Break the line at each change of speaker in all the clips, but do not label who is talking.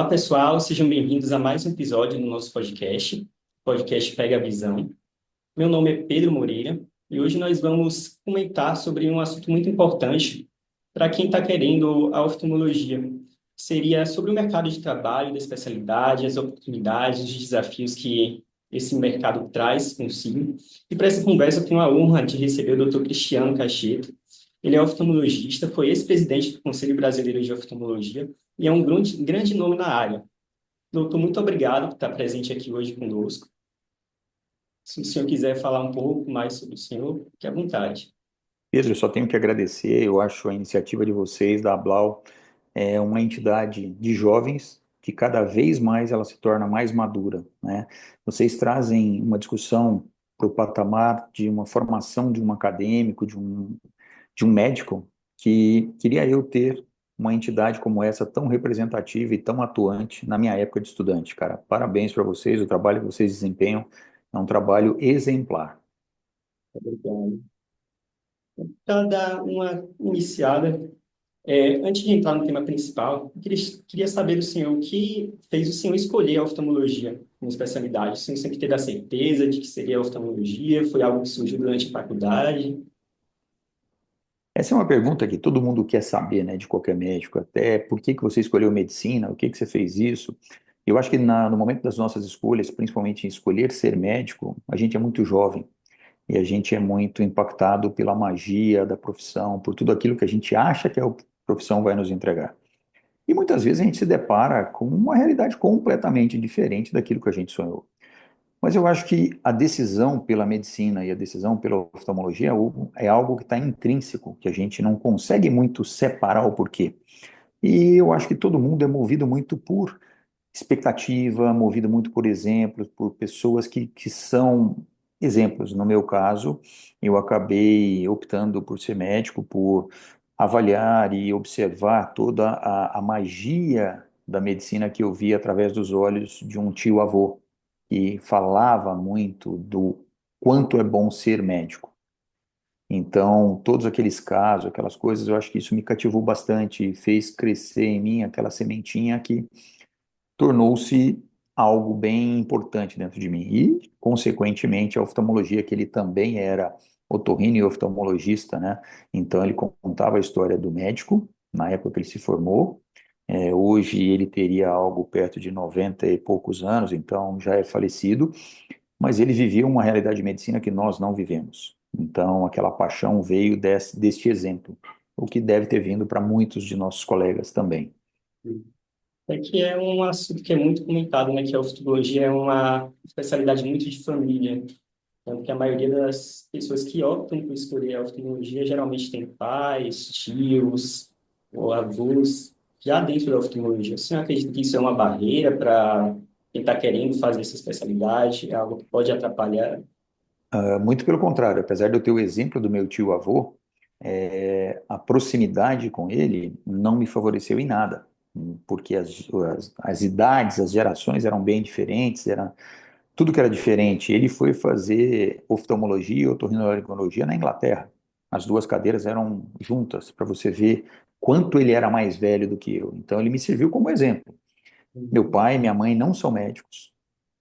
Olá, pessoal, sejam bem-vindos a mais um episódio do nosso podcast Pega a Visão. Meu nome é Pedro Moreira e hoje nós vamos comentar sobre um assunto muito importante para quem está querendo a oftalmologia. Seria sobre o mercado de trabalho da especialidade, as oportunidades, os desafios que esse mercado traz consigo. E para essa conversa, eu tenho a honra de receber o Dr. Cristiano Cacheto. Ele é oftalmologista, foi ex-presidente do Conselho Brasileiro de Oftalmologia e é um grande nome na área. Doutor, muito obrigado por estar presente aqui hoje conosco. Se o senhor quiser falar um pouco mais sobre o senhor, fique à vontade.
Pedro, eu só tenho que agradecer. Eu acho a iniciativa de vocês, da Ablau, é uma entidade de jovens que cada vez mais ela se torna mais madura, né? Vocês trazem uma discussão para o patamar de uma formação de um acadêmico, de um médico, que queria eu ter uma entidade como essa tão representativa e tão atuante na minha época de estudante, cara. Parabéns para vocês, o trabalho que vocês desempenham é um trabalho exemplar.
Obrigado. Para dar uma iniciada, antes de entrar no tema principal, eu queria saber do senhor o que fez o senhor escolher a oftalmologia como especialidade. O senhor sempre teve a certeza de que seria a oftalmologia? Foi algo que surgiu durante a faculdade?
Essa é uma pergunta que todo mundo quer saber, né, de qualquer médico, até por que que você escolheu medicina, o que que você fez isso. Eu acho que no momento das nossas escolhas, principalmente em escolher ser médico, a gente é muito jovem e a gente é muito impactado pela magia da profissão, por tudo aquilo que a gente acha que a profissão vai nos entregar. E muitas vezes a gente se depara com uma realidade completamente diferente daquilo que a gente sonhou. Mas eu acho que a decisão pela medicina e a decisão pela oftalmologia é algo que está intrínseco, que a gente não consegue muito separar o porquê. E eu acho que todo mundo é movido muito por expectativa, movido muito por exemplos, por pessoas que são exemplos. No meu caso, eu acabei optando por ser médico, por avaliar e observar toda a magia da medicina que eu vi através dos olhos de um tio-avô, que falava muito do quanto é bom ser médico. Então, todos aqueles casos, aquelas coisas, eu acho que isso me cativou bastante e fez crescer em mim aquela sementinha que tornou-se algo bem importante dentro de mim. E, consequentemente, a oftalmologia, que ele também era otorrino e oftalmologista, né? Então, ele contava a história do médico, na época que ele se formou. Hoje, ele teria algo perto de 90 e poucos anos, então já é falecido, mas ele vivia uma realidade de medicina que nós não vivemos. Então, aquela paixão veio deste exemplo, o que deve ter vindo para muitos de nossos colegas também.
É que é um assunto que é muito comentado, né? Que a oftalmologia é uma especialidade muito de família. Então, que a maioria das pessoas que optam por escolher a oftalmologia geralmente tem pais, tios ou avós já dentro da oftalmologia. Você não acredita que isso é uma barreira para quem está querendo fazer essa especialidade? É algo que pode atrapalhar?
Muito pelo contrário, apesar de eu ter o exemplo do meu tio-avô, a proximidade com ele não me favoreceu em nada, porque as idades, as gerações eram bem diferentes, era tudo que era diferente. Ele foi fazer oftalmologia e otorrinolaringologia na Inglaterra. As duas cadeiras eram juntas, para você ver quanto ele era mais velho do que eu. Então, ele me serviu como exemplo. Meu pai e minha mãe não são médicos,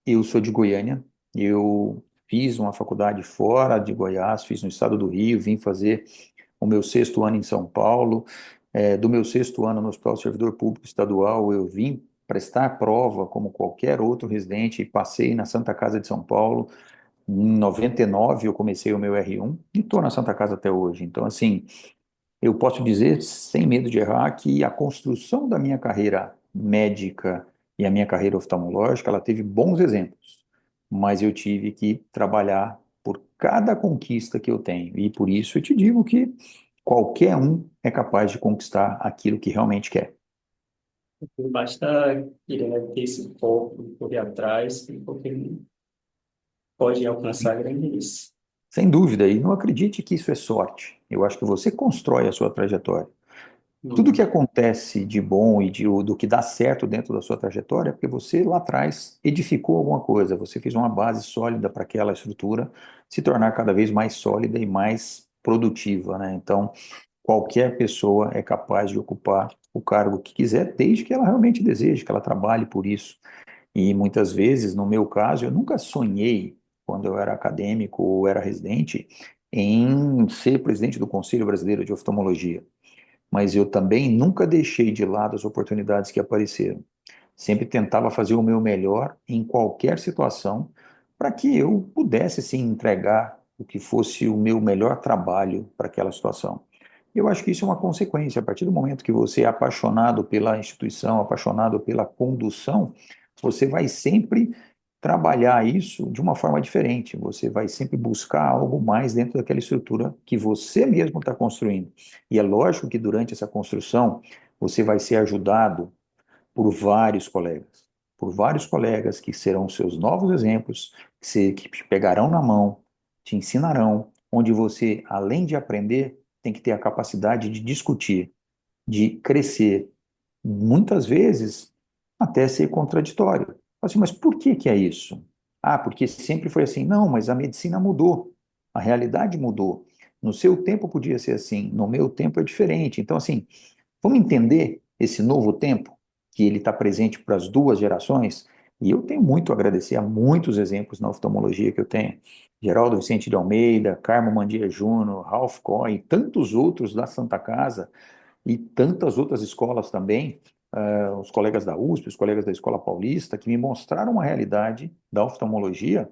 eu sou de Goiânia, eu fiz uma faculdade fora de Goiás, fiz no estado do Rio, vim fazer o meu sexto ano em São Paulo. Do meu sexto ano no Hospital Servidor Público Estadual, eu vim prestar prova como qualquer outro residente e passei na Santa Casa de São Paulo. Em 99 eu comecei o meu R1 e estou na Santa Casa até hoje. Então, assim, eu posso dizer, sem medo de errar, que a construção da minha carreira médica e a minha carreira oftalmológica, ela teve bons exemplos, mas eu tive que trabalhar por cada conquista que eu tenho. E por isso eu te digo que qualquer um é capaz de conquistar aquilo que realmente quer.
Basta querer, né, ter esse foco, correr atrás, porque pode alcançar grandes.
Sem dúvida, e não acredite que isso é sorte. Eu acho que você constrói a sua trajetória. Tudo que acontece de bom e do que dá certo dentro da sua trajetória é porque você lá atrás edificou alguma coisa, você fez uma base sólida para aquela estrutura se tornar cada vez mais sólida e mais produtiva, né? Então, qualquer pessoa é capaz de ocupar o cargo que quiser, desde que ela realmente deseje, que ela trabalhe por isso. E muitas vezes, no meu caso, eu nunca sonhei, quando eu era acadêmico ou era residente, em ser presidente do Conselho Brasileiro de Oftalmologia. Mas eu também nunca deixei de lado as oportunidades que apareceram. Sempre tentava fazer o meu melhor em qualquer situação para que eu pudesse, sim, entregar o que fosse o meu melhor trabalho para aquela situação. Eu acho que isso é uma consequência. A partir do momento que você é apaixonado pela instituição, apaixonado pela condução, você vai sempre trabalhar isso de uma forma diferente. Você vai sempre buscar algo mais dentro daquela estrutura que você mesmo está construindo. E é lógico que durante essa construção você vai ser ajudado por vários colegas que serão seus novos exemplos, que te pegarão na mão, te ensinarão, onde você, além de aprender, tem que ter a capacidade de discutir, de crescer, muitas vezes até ser contraditório. Assim, mas por que que é isso? Ah, porque sempre foi assim. Não, mas a medicina mudou, a realidade mudou. No seu tempo podia ser assim, no meu tempo é diferente. Então, assim, vamos entender esse novo tempo, que ele está presente para as duas gerações, e eu tenho muito a agradecer a muitos exemplos na oftalmologia que eu tenho. Geraldo Vicente de Almeida, Carmo Mandia Júnior, Ralph Coy, e tantos outros da Santa Casa, e tantas outras escolas também, os colegas da USP, os colegas da Escola Paulista, que me mostraram uma realidade da oftalmologia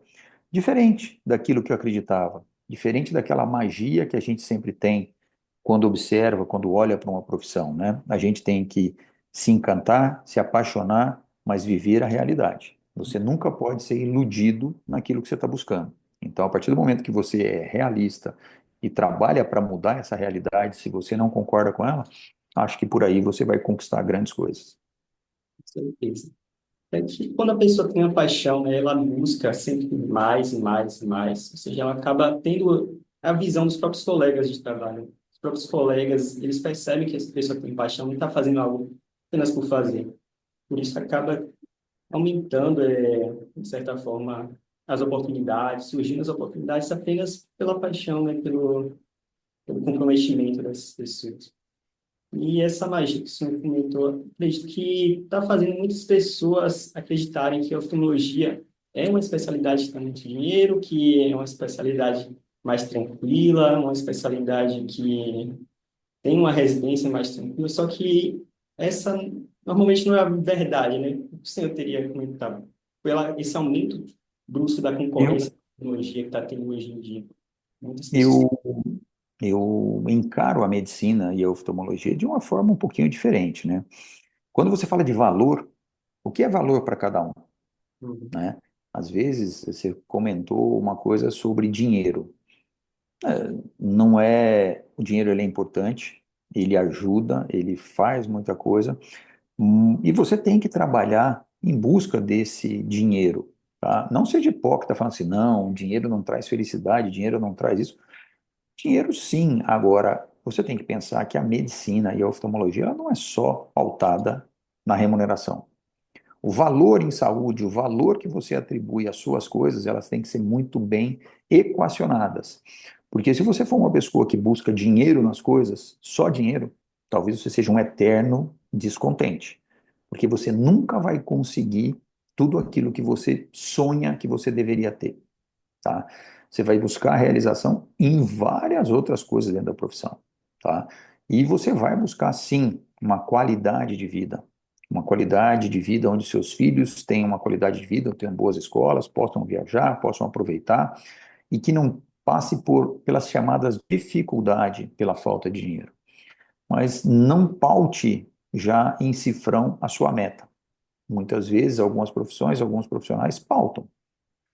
diferente daquilo que eu acreditava, diferente daquela magia que a gente sempre tem quando observa, quando olha para uma profissão, né? A gente tem que se encantar, se apaixonar, mas viver a realidade. Você nunca pode ser iludido naquilo que você está buscando. Então, a partir do momento que você é realista e trabalha para mudar essa realidade, se você não concorda com ela, acho que por aí você vai conquistar grandes coisas.
Com certeza. É que quando a pessoa tem a paixão, né, ela busca sempre mais e mais e mais. Ou seja, ela acaba tendo a visão dos próprios colegas de trabalho. Os próprios colegas, eles percebem que essa pessoa tem paixão e está fazendo algo apenas por fazer. Por isso acaba aumentando, de certa forma, as oportunidades, surgindo as oportunidades apenas pela paixão, né, pelo comprometimento das pessoas. E essa magia que o senhor comentou, acredito que está fazendo muitas pessoas acreditarem que a oftalmologia é uma especialidade que dá muito dinheiro, que é uma especialidade mais tranquila, uma especialidade que tem uma residência mais tranquila, só que essa normalmente não é a verdade, né? O que o senhor teria comentado? Esse aumento brusco da
Eu,
concorrência da tecnologia que está tendo hoje em dia. Muitas pessoas
eu, eu encaro a medicina e a oftalmologia de uma forma um pouquinho diferente, né? Quando você fala de valor, o que é valor para cada um,
têm.
né? Às vezes você comentou uma coisa sobre dinheiro. Não é, o dinheiro ele é importante, ele ajuda, ele faz muita coisa, e você tem que trabalhar em busca desse dinheiro, tá? Não seja hipócrita falando assim, não, dinheiro não traz felicidade, dinheiro não traz isso. Dinheiro sim, agora você tem que pensar que a medicina e a oftalmologia ela não é só pautada na remuneração. O valor em saúde, o valor que você atribui às suas coisas, elas têm que ser muito bem equacionadas. Porque se você for uma pessoa que busca dinheiro nas coisas, só dinheiro, talvez você seja um eterno descontente. Porque você nunca vai conseguir tudo aquilo que você sonha que você deveria ter, tá? Você vai buscar a realização em várias outras coisas dentro da profissão, tá? E você vai buscar, sim, uma qualidade de vida onde seus filhos tenham uma qualidade de vida, tenham boas escolas, possam viajar, possam aproveitar e que não passe pelas chamadas dificuldade pela falta de dinheiro. Mas não paute já em cifrão a sua meta. Muitas vezes, algumas profissões, alguns profissionais pautam.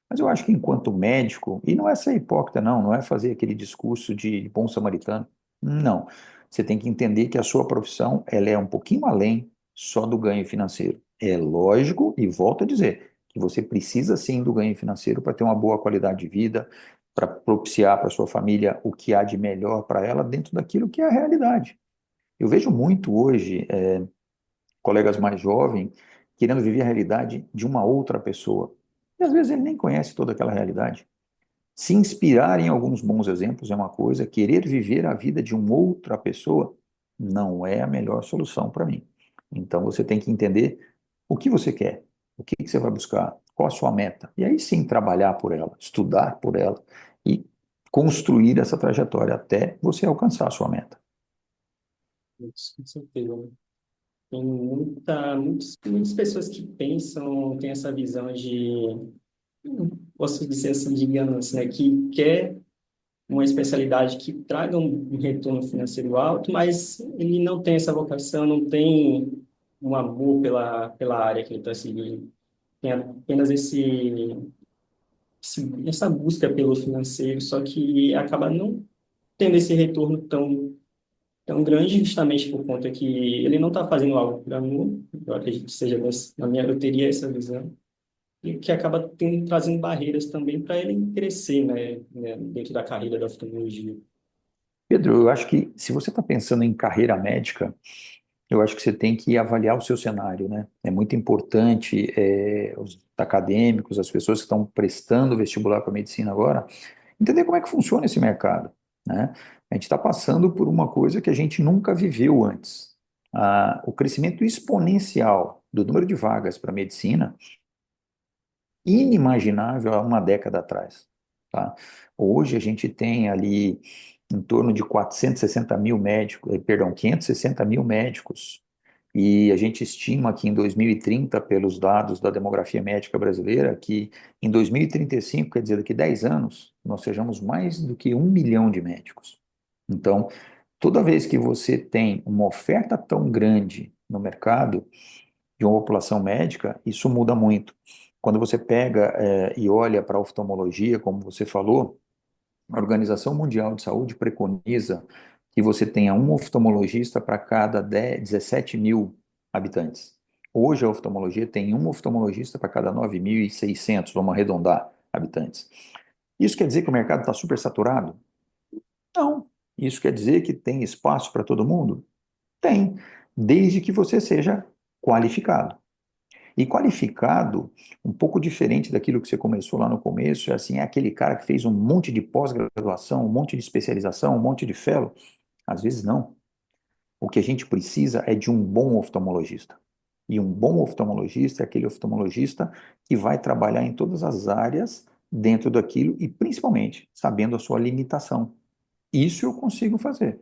Mas eu acho que enquanto médico, e não é ser hipócrita, não, não é fazer aquele discurso de bom samaritano, não. Você tem que entender que a sua profissão, ela é um pouquinho além só do ganho financeiro. É lógico, e volto a dizer, que você precisa sim do ganho financeiro para ter uma boa qualidade de vida, para propiciar para sua família o que há de melhor para ela dentro daquilo que é a realidade. Eu vejo muito hoje colegas mais jovens querendo viver a realidade de uma outra pessoa. E às vezes ele nem conhece toda aquela realidade. Se inspirar em alguns bons exemplos é uma coisa, querer viver a vida de uma outra pessoa não é a melhor solução para mim. Então você tem que entender o que você quer, o que que você vai buscar, qual a sua meta. E aí sim trabalhar por ela, estudar por ela e construir essa trajetória até você alcançar a sua meta.
Isso, com certeza, né? Tem muitas pessoas que pensam, têm essa visão posso dizer assim, de ganância, né? Que quer uma especialidade que traga um retorno financeiro alto, mas ele não tem essa vocação, não tem um amor pela área que ele está seguindo. Tem apenas essa busca pelo financeiro, só que acaba não tendo esse retorno tão grande, justamente por conta que ele não está fazendo algo por amor. Eu acredito que seja, na minha, eu teria essa visão. E que acaba trazendo barreiras também para ele crescer, né, dentro da carreira da oftalmologia.
Pedro, eu acho que se você está pensando em carreira médica, eu acho que você tem que avaliar o seu cenário, né? É muito importante, os acadêmicos, as pessoas que estão prestando vestibular para medicina agora, entender como é que funciona esse mercado, né? A gente está passando por uma coisa que a gente nunca viveu antes. O crescimento exponencial do número de vagas para medicina, inimaginável há uma década atrás, tá? Hoje a gente tem ali em torno de 460 mil médicos, perdão, 560 mil médicos, e a gente estima que em 2030, pelos dados da demografia médica brasileira, que em 2035, quer dizer, daqui a 10 anos, nós sejamos mais do que 1 milhão de médicos. Então, toda vez que você tem uma oferta tão grande no mercado de uma população médica, isso muda muito. Quando você pega, e olha para a oftalmologia, como você falou, a Organização Mundial de Saúde preconiza que você tenha um oftalmologista para cada 17 mil habitantes. Hoje a oftalmologia tem um oftalmologista para cada 9.600, vamos arredondar, habitantes. Isso quer dizer que o mercado está super saturado? Não. Isso quer dizer que tem espaço para todo mundo? Tem, desde que você seja qualificado. E qualificado, um pouco diferente daquilo que você começou lá no começo, é assim, é aquele cara que fez um monte de pós-graduação, um monte de especialização, um monte de fellow. Às vezes não. O que a gente precisa é de um bom oftalmologista. E um bom oftalmologista é aquele oftalmologista que vai trabalhar em todas as áreas dentro daquilo e principalmente sabendo a sua limitação. Isso eu consigo fazer.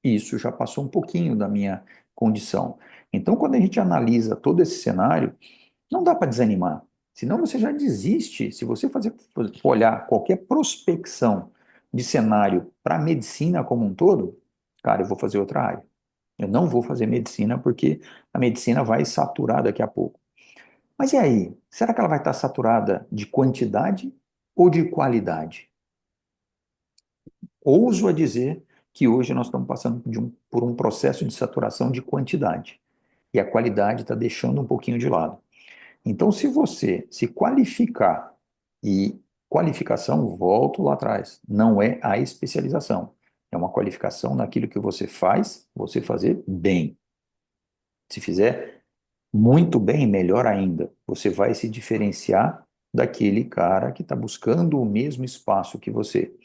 Isso já passou um pouquinho da minha condição. Então, quando a gente analisa todo esse cenário, não dá para desanimar. Senão você já desiste. Se você olhar qualquer prospecção de cenário para a medicina como um todo, cara, eu vou fazer outra área. Eu não vou fazer medicina porque a medicina vai saturar daqui a pouco. Mas e aí? Será que ela vai estar saturada de quantidade ou de qualidade? Ouso a dizer que hoje nós estamos passando por um processo de saturação de quantidade. E a qualidade está deixando um pouquinho de lado. Então, se você se qualificar, e qualificação, volto lá atrás, não é a especialização. É uma qualificação naquilo que você faz, você fazer bem. Se fizer muito bem, melhor ainda. Você vai se diferenciar daquele cara que está buscando o mesmo espaço que você.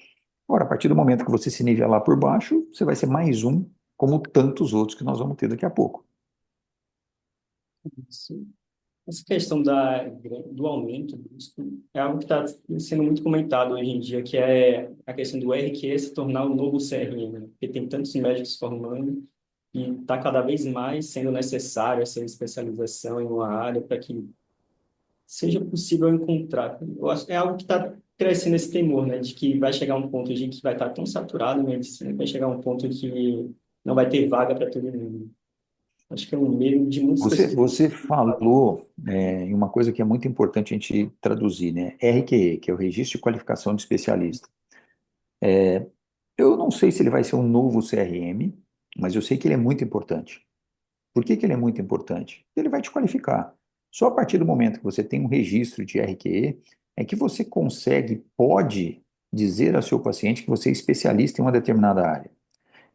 Ora, a partir do momento que você se nivelar por baixo, você vai ser mais um, como tantos outros que nós vamos ter daqui a pouco.
Isso. Essa questão do aumento é algo que está sendo muito comentado hoje em dia, que é a questão do RQE se tornar o novo CRM, né? Porque tem tantos médicos formando e está cada vez mais sendo necessário essa especialização em uma área para que seja possível encontrar. Eu acho que é algo que está crescendo esse temor, né, de que vai chegar um ponto de que vai estar tão saturado a medicina, que vai chegar um ponto que não vai ter vaga para todo mundo. Acho que é um medo de muitas
Você,
pessoas.
você falou em uma coisa que é muito importante a gente traduzir, né? RQE, que é o Registro de Qualificação de Especialista. Eu não sei se ele vai ser um novo CRM, mas eu sei que ele é muito importante. Por que que ele é muito importante? Ele vai te qualificar. Só a partir do momento que você tem um registro de RQE, é que você consegue, pode dizer ao seu paciente que você é especialista em uma determinada área.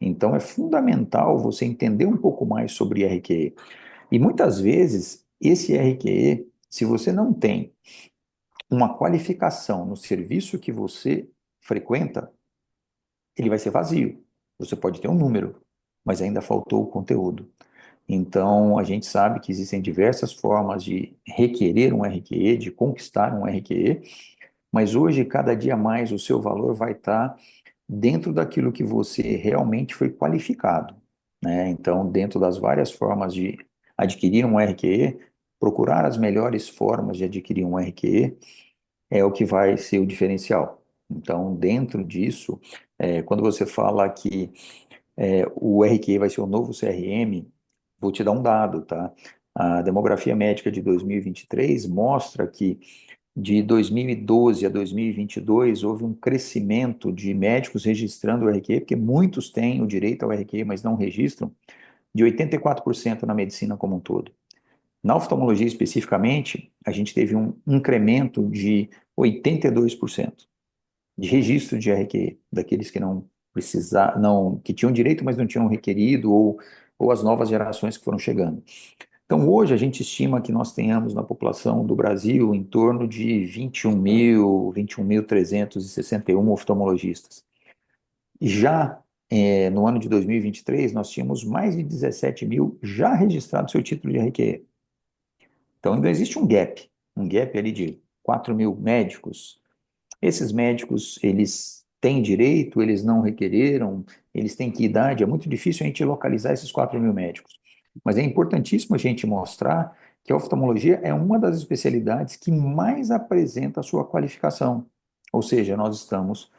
Então, é fundamental você entender um pouco mais sobre RQE. E muitas vezes, esse RQE, se você não tem uma qualificação no serviço que você frequenta, ele vai ser vazio. Você pode ter um número, mas ainda faltou o conteúdo. Então, a gente sabe que existem diversas formas de requerer um RQE, de conquistar um RQE, mas hoje, cada dia mais, o seu valor vai estar dentro daquilo que você realmente foi qualificado, né? Então, dentro das várias formas de adquirir um RQE, procurar as melhores formas de adquirir um RQE é o que vai ser o diferencial. Então, dentro disso, quando você fala que o RQE vai ser o novo CRM, vou te dar um dado, tá? A demografia médica de 2023 mostra que de 2012 a 2022 houve um crescimento de médicos registrando o RQE, porque muitos têm o direito ao RQE, mas não registram, de 84% na medicina como um todo. Na oftalmologia especificamente, a gente teve um incremento de 82% de registro de RQE, daqueles que não precisavam, não, que tinham direito, mas não tinham requerido, ou as novas gerações que foram chegando. Então, hoje a gente estima que nós tenhamos na população do Brasil em torno de 21.361 oftalmologistas. Já no ano de 2023, nós tínhamos mais de 17 mil já registrados seu título de RQE. Então, ainda existe um gap ali de 4 mil médicos. Esses médicos, eles têm direito, eles não requereram, eles têm que idade? É muito difícil a gente localizar esses 4 mil médicos. Mas é importantíssimo a gente mostrar que a oftalmologia é uma das especialidades que mais apresenta a sua qualificação. Ou seja, nós estamos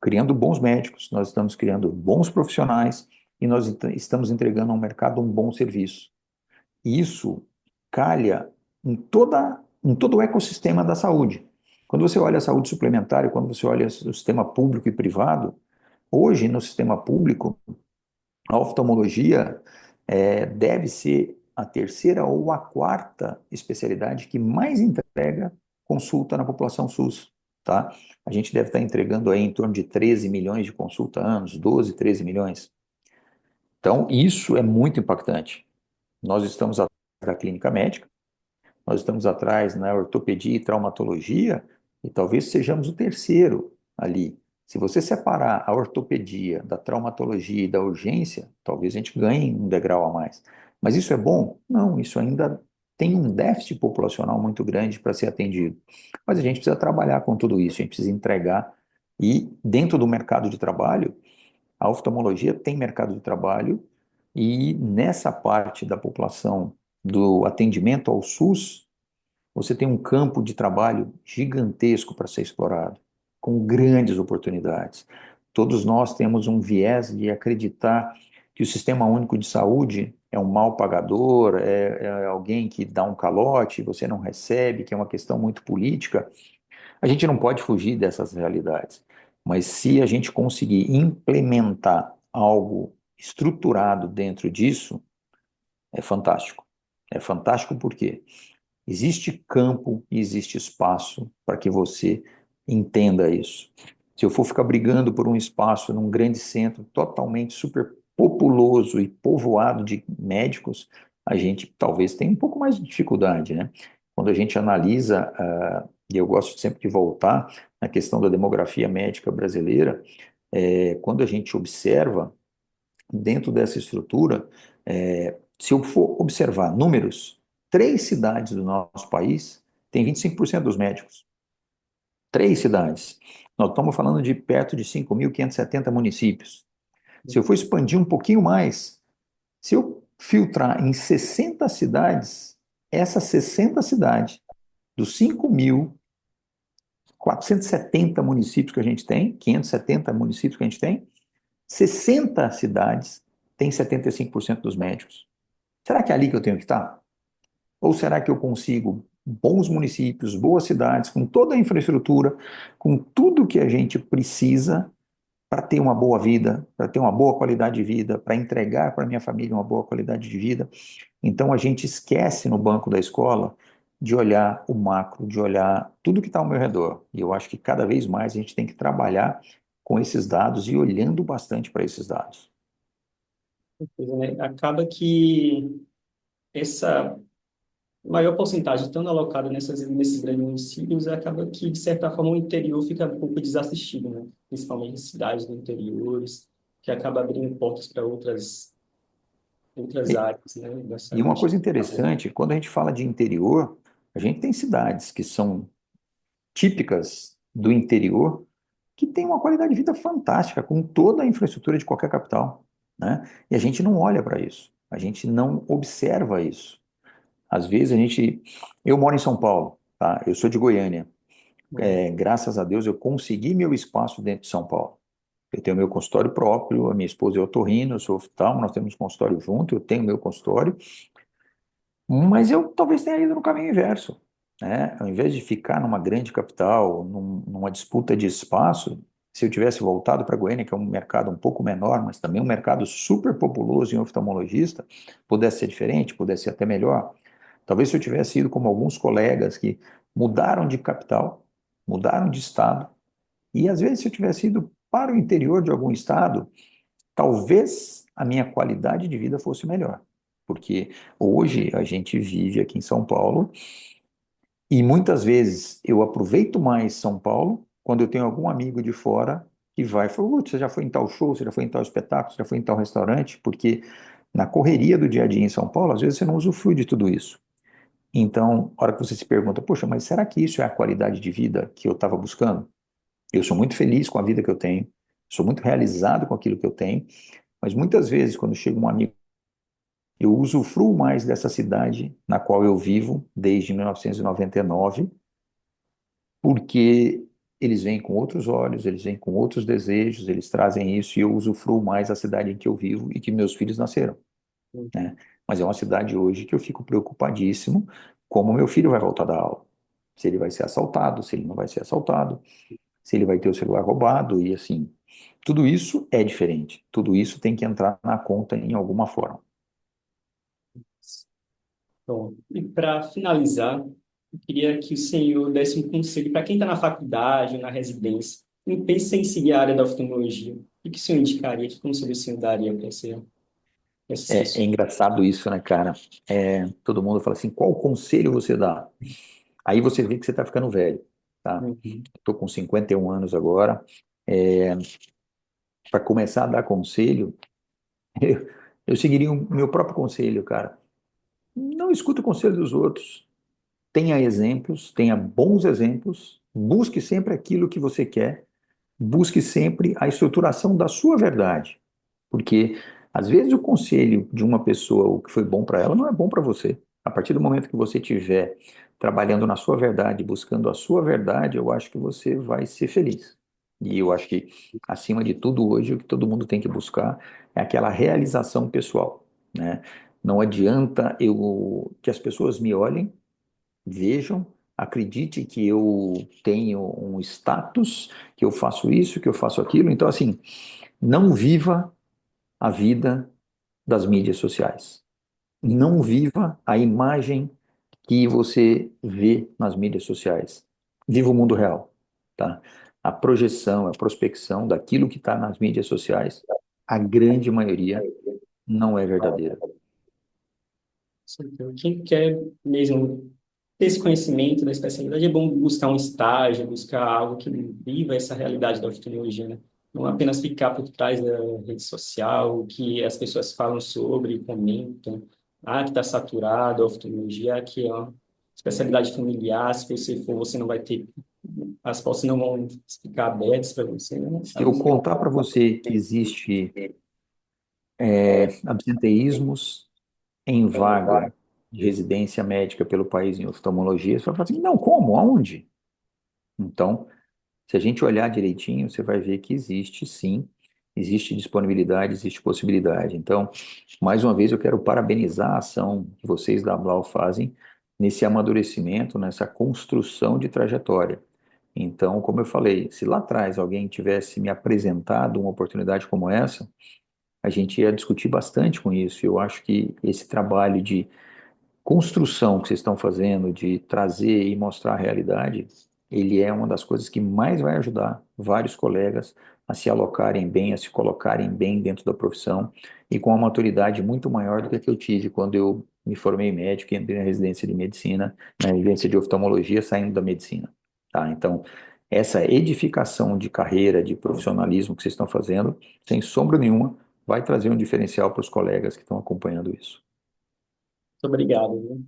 criando bons médicos, nós estamos criando bons profissionais e nós estamos entregando ao mercado um bom serviço. Isso calha em todo o ecossistema da saúde. Quando você olha a saúde suplementar, quando você olha o sistema público e privado, hoje no sistema público, a oftalmologia deve ser a terceira ou a quarta especialidade que mais entrega consulta na população SUS, tá? A gente deve estar entregando aí em torno de 13 milhões de consulta anos, 12, 13 milhões. Então, isso é muito impactante. Nós estamos atrás da clínica médica, nós estamos atrás na ortopedia e traumatologia, e talvez sejamos o terceiro ali. Se você separar a ortopedia da traumatologia e da urgência, talvez a gente ganhe um degrau a mais. Mas isso é bom? Não, isso ainda tem um déficit populacional muito grande para ser atendido. Mas a gente precisa trabalhar com tudo isso, a gente precisa entregar. E dentro do mercado de trabalho, a oftalmologia tem mercado de trabalho, e nessa parte da população do atendimento ao SUS, você tem um campo de trabalho gigantesco para ser explorado, com grandes oportunidades. Todos nós temos um viés de acreditar que o Sistema Único de Saúde é um mal pagador, é alguém que dá um calote, você não recebe, que é uma questão muito política. A gente não pode fugir dessas realidades, mas se a gente conseguir implementar algo estruturado dentro disso, é fantástico. É fantástico porque existe campo e existe espaço para que você entenda isso. Se eu for ficar brigando por um espaço num grande centro totalmente superpopuloso e povoado de médicos, a gente talvez tenha um pouco mais de dificuldade, né? Quando a gente analisa, e eu gosto sempre de voltar na questão da demografia médica brasileira, quando a gente observa dentro dessa estrutura, se eu for observar números, 3 cidades do nosso país têm 25% dos médicos. 3 cidades. Nós estamos falando de perto de 5.570 municípios. Se eu for expandir um pouquinho mais, se eu filtrar em 60 cidades, essas 60 cidades, dos 5.470 municípios que a gente tem, 570 municípios que a gente tem, 60 cidades têm 75% dos médicos. Será que é ali que eu tenho que estar? Ou será que eu consigo bons municípios, boas cidades, com toda a infraestrutura, com tudo que a gente precisa para ter uma boa vida, para ter uma boa qualidade de vida, para entregar para minha família uma boa qualidade de vida? Então a gente esquece no banco da escola de olhar o macro, de olhar tudo que está ao meu redor. E eu acho que cada vez mais a gente tem que trabalhar com esses dados e olhando bastante para esses dados.
Pois é, né? Acaba que essa maior porcentagem estando alocada nesses grandes municípios, acaba que, de certa forma, o interior fica um pouco desassistido, né? Principalmente em cidades do interiores, que acaba abrindo portas para outras
E,
áreas, né? Dessa
e uma
questão.
coisa interessante, quando a gente fala de interior, a gente tem cidades que são típicas do interior, que têm uma qualidade de vida fantástica, com toda a infraestrutura de qualquer capital, né? E a gente não olha para isso, a gente não observa isso. Às vezes a gente. Eu moro em São Paulo, tá? Eu sou de Goiânia. Graças a Deus eu consegui meu espaço dentro de São Paulo. Eu tenho meu consultório próprio, a minha esposa é otorrino, eu sou oftalmo, nós temos consultório junto, eu tenho meu consultório, mas eu talvez tenha ido no caminho inverso, né? Ao invés de ficar numa grande capital, numa disputa de espaço, se eu tivesse voltado para Goiânia, que é um mercado um pouco menor, mas também um mercado super populoso em oftalmologista, pudesse ser diferente, pudesse ser até melhor. Talvez se eu tivesse ido como alguns colegas que mudaram de capital, mudaram de estado, e às vezes se eu tivesse ido para o interior de algum estado, talvez a minha qualidade de vida fosse melhor. Porque hoje a gente vive aqui em São Paulo e muitas vezes eu aproveito mais São Paulo quando eu tenho algum amigo de fora que vai e fala, "Putz, você já foi em tal show, você já foi em tal espetáculo, você já foi em tal restaurante, porque na correria do dia a dia em São Paulo, às vezes você não usufrui de tudo isso. Então, a hora que você se pergunta, poxa, mas será que isso é a qualidade de vida que eu estava buscando? Eu sou muito feliz com a vida que eu tenho, sou muito realizado com aquilo que eu tenho, mas muitas vezes, quando chega um amigo, eu usufruo mais dessa cidade na qual eu vivo desde 1999, porque eles vêm com outros olhos, eles vêm com outros desejos, eles trazem isso e eu usufruo mais a cidade em que eu vivo e que meus filhos nasceram, né? Mas é uma cidade hoje que eu fico preocupadíssimo como meu filho vai voltar da aula. Se ele vai ser assaltado, se ele não vai ser assaltado, se ele vai ter o celular roubado e assim. Tudo isso é diferente. Tudo isso tem que entrar na conta em alguma forma.
Bom, e para finalizar, eu queria que o senhor desse um conselho para quem está na faculdade ou na residência e pensa em seguir a área da oftalmologia. O que o senhor indicaria? Que conselho o senhor daria para essas
É
pessoas?
engraçado isso, né, cara? Todo mundo fala assim, qual conselho você dá? Aí você vê que você está ficando velho, tá?
Uhum.
Estou com 51 anos agora. É, para começar a dar conselho, eu seguiria o meu próprio conselho, cara. Não escute o conselho dos outros. Tenha exemplos, tenha bons exemplos. Busque sempre aquilo que você quer. Busque sempre a estruturação da sua verdade. Porque, às vezes, o conselho de uma pessoa, o que foi bom para ela, não é bom para você. A partir do momento que você estiver trabalhando na sua verdade, buscando a sua verdade, eu acho que você vai ser feliz. E eu acho que, acima de tudo, hoje, o que todo mundo tem que buscar é aquela realização pessoal, né? Não adianta eu que as pessoas me olhem, vejam, acredite que eu tenho um status, que eu faço isso, que eu faço aquilo. Então, assim, não viva a vida das mídias sociais. Não viva a imagem que você vê nas mídias sociais. Viva o mundo real, tá? A projeção, a prospecção daquilo que está nas mídias sociais, a grande maioria não é verdadeira.
Então, quem quer mesmo ter esse conhecimento da especialidade, é bom buscar um estágio, buscar algo que viva essa realidade da oftalmologia, né? Não apenas ficar por trás da rede social, o que as pessoas falam sobre, comentam, que está saturado a oftalmologia, que é uma especialidade familiar, se você for, você não vai ter, as portas não vão ficar abertas para você, né?
Se eu contar para você que existe absenteísmos em vaga de residência médica pelo país em oftalmologia, você vai falar assim, não, como? Aonde? Então, se a gente olhar direitinho, você vai ver que existe sim, existe disponibilidade, existe possibilidade. Então, mais uma vez, eu quero parabenizar a ação que vocês da Blau fazem nesse amadurecimento, nessa construção de trajetória. Então, como eu falei, se lá atrás alguém tivesse me apresentado uma oportunidade como essa, a gente ia discutir bastante com isso. Eu acho que esse trabalho de construção que vocês estão fazendo, de trazer e mostrar a realidade, ele é uma das coisas que mais vai ajudar vários colegas a se alocarem bem, a se colocarem bem dentro da profissão e com uma maturidade muito maior do que a que eu tive quando eu me formei médico e entrei na residência de medicina, na residência de oftalmologia, saindo da medicina, tá? Então, essa edificação de carreira, de profissionalismo que vocês estão fazendo, sem sombra nenhuma, vai trazer um diferencial para os colegas que estão acompanhando isso.
Muito obrigado, viu?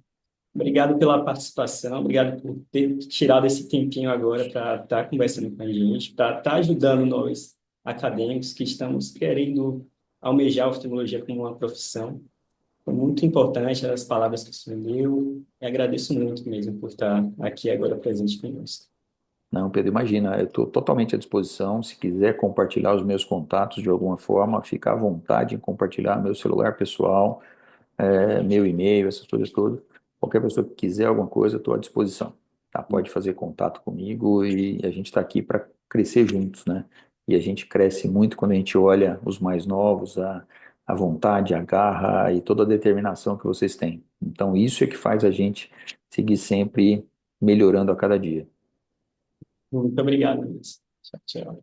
Obrigado pela participação, obrigado por ter tirado esse tempinho agora para estar conversando com a gente, para estar ajudando nós acadêmicos que estamos querendo almejar a oftalmologia como uma profissão. Foi muito importante as palavras que o senhor deu e agradeço muito mesmo por estar aqui agora presente conosco.
Não, Pedro, imagina, eu estou totalmente à disposição. Se quiser compartilhar os meus contatos de alguma forma, fica à vontade em compartilhar meu celular pessoal, meu e-mail, essas coisas todas. Qualquer pessoa que quiser alguma coisa, estou à disposição. Tá? Pode fazer contato comigo e a gente está aqui para crescer juntos, né? E a gente cresce muito quando a gente olha os mais novos, a vontade, a garra e toda a determinação que vocês têm. Então, isso é que faz a gente seguir sempre melhorando a cada dia.
Muito obrigado, Luiz. Tchau, tchau.